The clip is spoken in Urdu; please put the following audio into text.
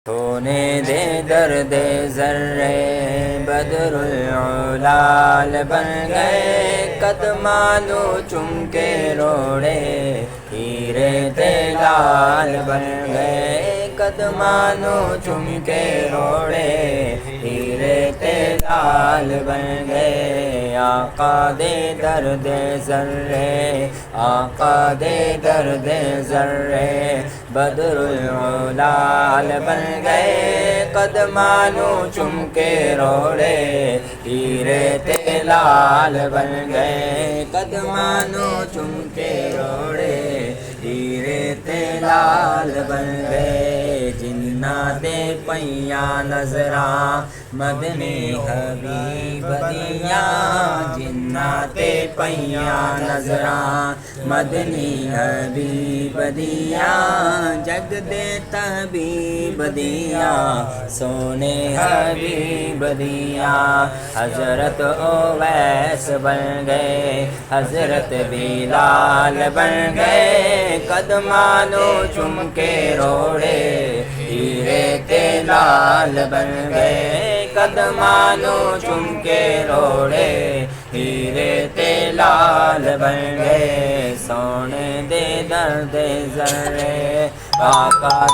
سونے دے درد ذرے بدر العلال بن گئے، قدمانو چم کے روڑے ہیرے تے لال بن گئے، قدمانو چم کے روڑے ہیرے تے لال بن گئے۔ آقا دے درد ذرے، آقا دے درد ذرے بدر العلال بن گئے، قدمانو چم کے روڑے ہیرے تے لال بن گئے، قدمانو چم کے روڑے ہیرے تے لال بن گئے۔ جنات پیاں نظراں مدنی حبیب دیاں، جنات پیاں نظراں مدنی حبیب دیاں، جگ دے طبیب دیاں سونے حبیب دیاں۔ حضرت اویس بن گئے، حضرت بلال بن گئے، قدمانو چم کے روڑے ہیرے تے لال بن گئے، قدمانو چم کے روڑے ہیرے تے لال بن گئے۔ سونے دے درد ذرے آقا